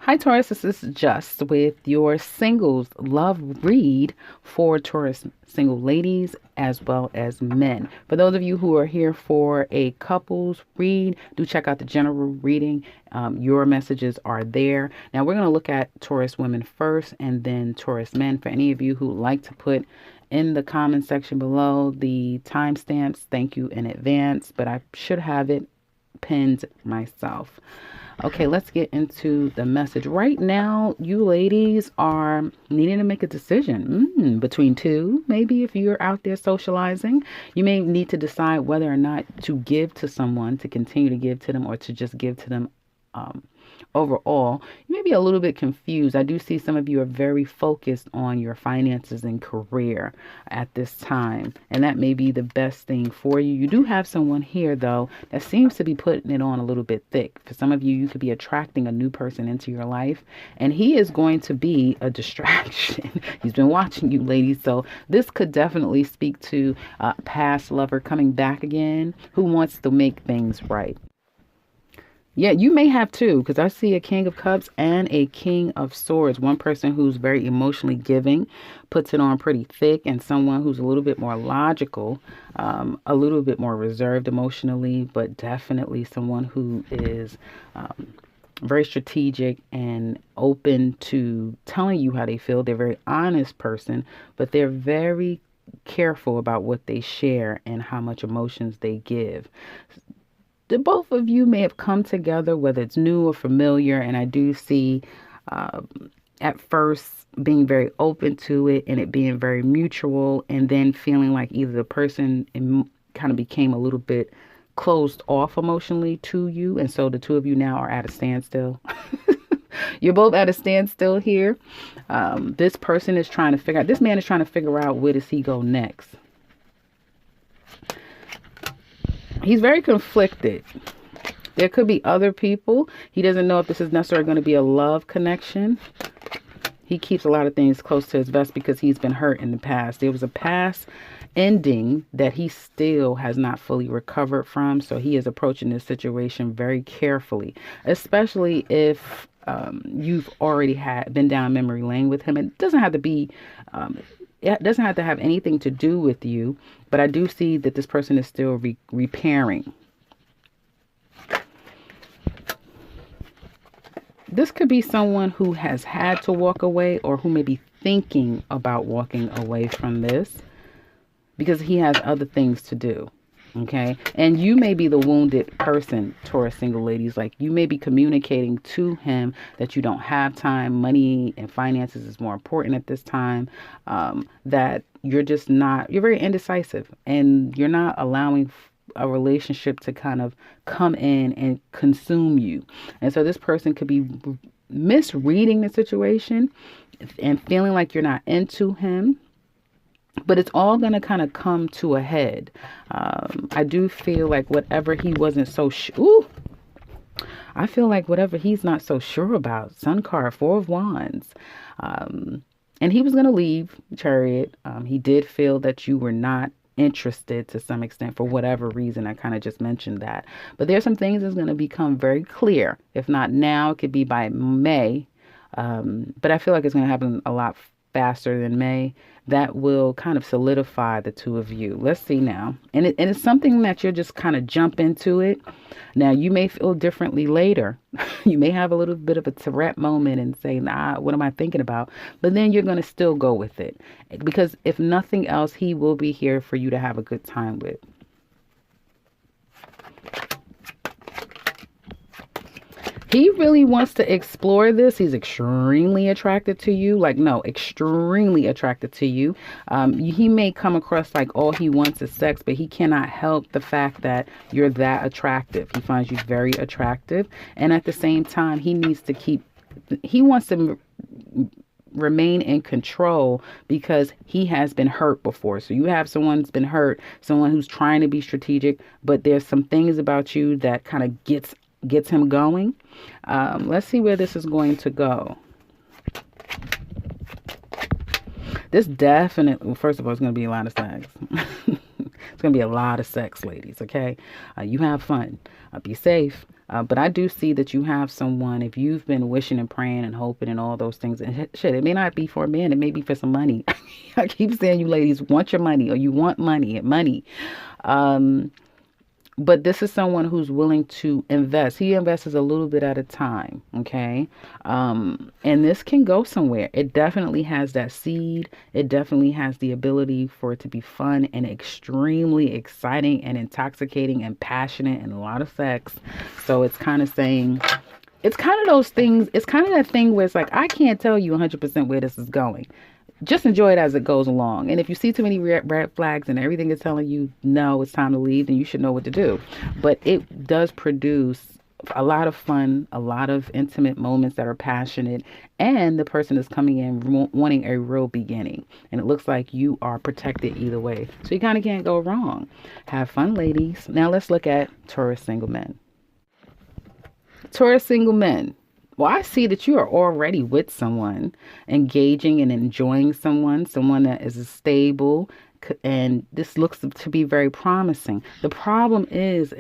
Hi, Taurus. This is Just with your singles love read for Taurus single ladies as well as men. For those of you who are here for a couples read, do check out the general reading. Your messages are there. Now, we're going to look at Taurus women first and then Taurus men. For any of you who like to put in the comment section below the timestamps, thank you in advance, but I should have it pinned myself. Okay, let's get into the message. Right now, you ladies are needing to make a decision between two. Maybe if you're out there socializing, you may need to decide whether or not to give to someone, to continue to give to them, or to just give to them overall. You may be a little bit confused. I do see some of you are very focused on your finances and career at this time, and that may be the best thing for you. You do have someone here, though, that seems to be putting it on a little bit thick. For some of you, you could be attracting a new person into your life, and he is going to be a distraction. He's been watching you, ladies, so this could definitely speak to a past lover coming back again who wants to make things right. Yeah, you may have two, because I see a King of Cups and a King of Swords. One person who's very emotionally giving, puts it on pretty thick, and someone who's a little bit more logical, a little bit more reserved emotionally, but definitely someone who is very strategic and open to telling you how they feel. They're a very honest person, but they're very careful about what they share and how much emotions they give. The both of you may have come together, whether it's new or familiar, and I do see at first being very open to it and it being very mutual, and then feeling like either the person kind of became a little bit closed off emotionally to you, and so the two of you now are at a standstill. You're both at a standstill here. This person is trying to figure out, this man is trying to figure out, where does he go next? He's very conflicted. There could be other people. He doesn't know if this is necessarily going to be a love connection. He keeps a lot of things close to his vest because he's been hurt in the past. There was a past ending that he still has not fully recovered from. So he is approaching this situation very carefully, especially if you've already been down memory lane with him. It doesn't have to be it doesn't have to have anything to do with you, but I do see that this person is still repairing. This could be someone who has had to walk away, or who may be thinking about walking away from this because he has other things to do. Okay. And you may be the wounded person, Taurus single ladies. Like, you may be communicating to him that you don't have time, money and finances is more important at this time, that you're just not, you're very indecisive, and you're not allowing a relationship to kind of come in and consume you. And so this person could be misreading the situation and feeling like you're not into him. But it's all going to kind of come to a head. I do feel like whatever he wasn't so I feel like whatever he's not so sure about, Sun card, Four of Wands, and he was going to leave, Chariot. He did feel that you were not interested to some extent for whatever reason. I kind of just mentioned that. But there's some things that's going to become very clear. If not now, it could be by May. But I feel like it's going to happen a lot faster than May. That will kind of solidify the two of you. Let's see now. And it's something that you'll just kind of jump into it. Now, you may feel differently later. You may have a little bit of a Tourette moment and say, nah, what am I thinking about? But then you're going to still go with it. Because if nothing else, he will be here for you to have a good time with. He really wants to explore this. He's extremely attracted to you. Extremely attracted to you. He may come across like all he wants is sex, but he cannot help the fact that you're that attractive. He finds you very attractive. And at the same time, he wants to remain in control because he has been hurt before. So you have someone who's been hurt, someone who's trying to be strategic, but there's some things about you that kind of gets him going. Let's see where this is going to go. This definitely, first of all, it's going to be a lot of sex. It's going to be a lot of sex, ladies. Okay. You have fun. Be safe. But I do see that you have someone, if you've been wishing and praying and hoping and all those things, and shit, it may not be for a man, it may be for some money. I keep saying, you ladies want your money, or you want money. Um, but this is someone who's willing to invest. He invests a little bit at a time, okay? And this can go somewhere. It definitely has that seed. It definitely has the ability for it to be fun and extremely exciting and intoxicating and passionate and a lot of sex. So it's kind of saying, it's kind of those things. It's kind of that thing where it's like, I can't tell you 100% where this is going. Just enjoy it as it goes along. And if you see too many red flags and everything is telling you, no, it's time to leave, then you should know what to do. But it does produce a lot of fun, a lot of intimate moments that are passionate, and the person is coming in wanting a real beginning. And it looks like you are protected either way. So you kind of can't go wrong. Have fun, ladies. Now let's look at Taurus single men. Taurus single men. Well, I see that you are already with someone, engaging and enjoying someone that is stable, and this looks to be very promising. The problem is,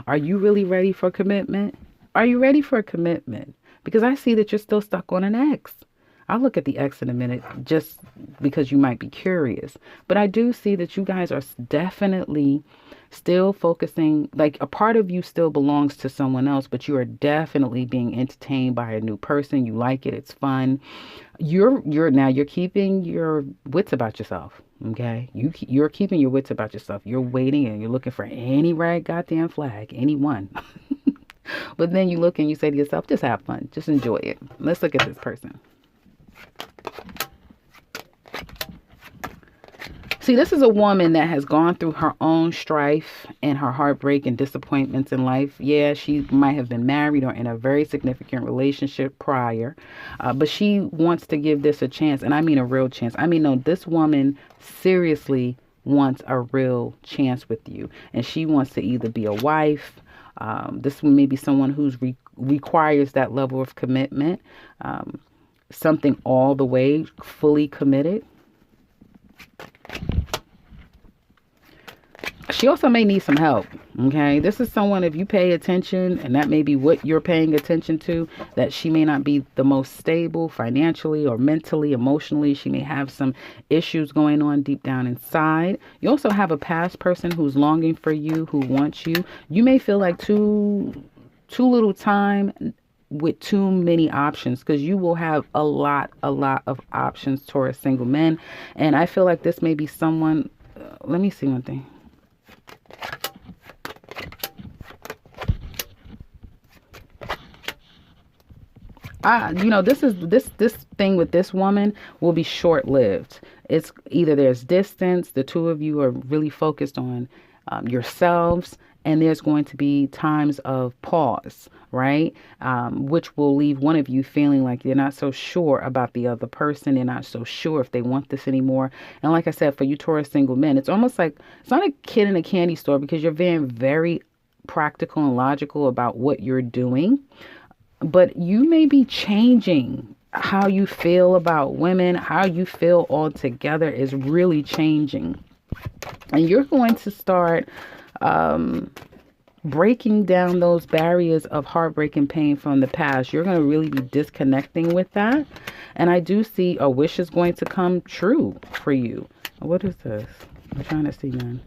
are you really ready for commitment? Are you ready for a commitment? Because I see that you're still stuck on an ex. I'll look at the ex in a minute, just because you might be curious. But I do see that you guys are definitely still focusing, like a part of you still belongs to someone else, but you are definitely being entertained by a new person. You like it. It's fun. You're keeping your wits about yourself. Okay. You're keeping your wits about yourself. You're waiting and you're looking for any right goddamn flag, any one. But then you look and you say to yourself, just have fun. Just enjoy it. Let's look at this person. See, this is a woman that has gone through her own strife and her heartbreak and disappointments in life. Yeah, she might have been married or in a very significant relationship prior, but she wants to give this a chance. And I mean a real chance. I mean, no, this woman seriously wants a real chance with you. And she wants to either be a wife. This may be someone who's requires that level of commitment, something all the way, fully committed. She also may need some help. Okay. This is someone, if you pay attention, and that may be what you're paying attention to, that she may not be the most stable financially or mentally, emotionally. She may have some issues going on deep down inside. You also have a past person who's longing for you, who wants you. You may feel like too little time with too many options, because you will have a lot of options, Taurus single men. And I feel like this may be someone, let me see one thing. This thing with this woman will be short-lived. It's either there's distance, the two of you are really focused on yourselves, and there's going to be times of pause, right? Which will leave one of you feeling like you're not so sure about the other person. They're not so sure if they want this anymore. And like I said, for you Taurus single men, it's almost like it's not a kid in a candy store, because you're being very practical and logical about what you're doing. But you may be changing how you feel about women, how you feel altogether is really changing. And you're going to start breaking down those barriers of heartbreak and pain from the past. You're going to really be disconnecting with that. And I do see a wish is going to come true for you. What is this? I'm trying to see, man.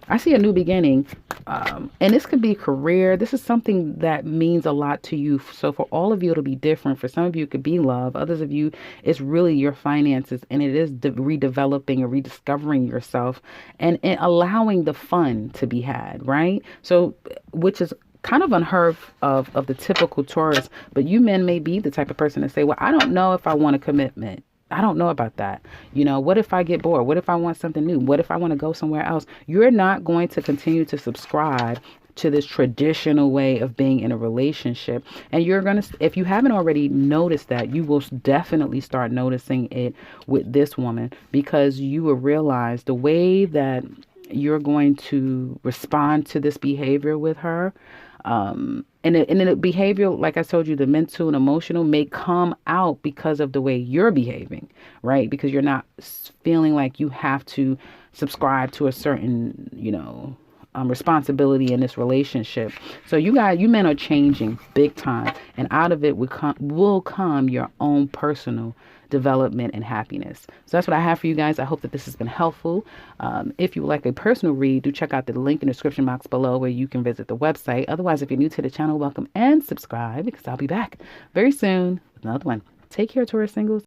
I see a new beginning. And this could be career. This is something that means a lot to you. So for all of you, it'll be different. For some of you, it could be love. Others of you, it's really your finances. And it is redeveloping or rediscovering yourself and allowing the fun to be had, right? So, which is kind of unheard of the typical Taurus. But you men may be the type of person to say, well, I don't know if I want a commitment. I don't know about that. What if I get bored? What if I want something new? What if I want to go somewhere else? You're not going to continue to subscribe to this traditional way of being in a relationship. And you're going to, if you haven't already noticed that, you will definitely start noticing it with this woman, because you will realize the way that you're going to respond to this behavior with her. And the behavior, like I told you, the mental and emotional may come out because of the way you're behaving, right? Because you're not feeling like you have to subscribe to a certain, responsibility in this relationship. So you men are changing big time, and out of it will come your own personal development and happiness. So that's what I have for you guys. I hope that this has been helpful. If you would like a personal read, do check out the link in the description box below where you can visit the website. Otherwise, if you're new to the channel, welcome and subscribe, because I'll be back very soon with another one. Take care, Taurus singles.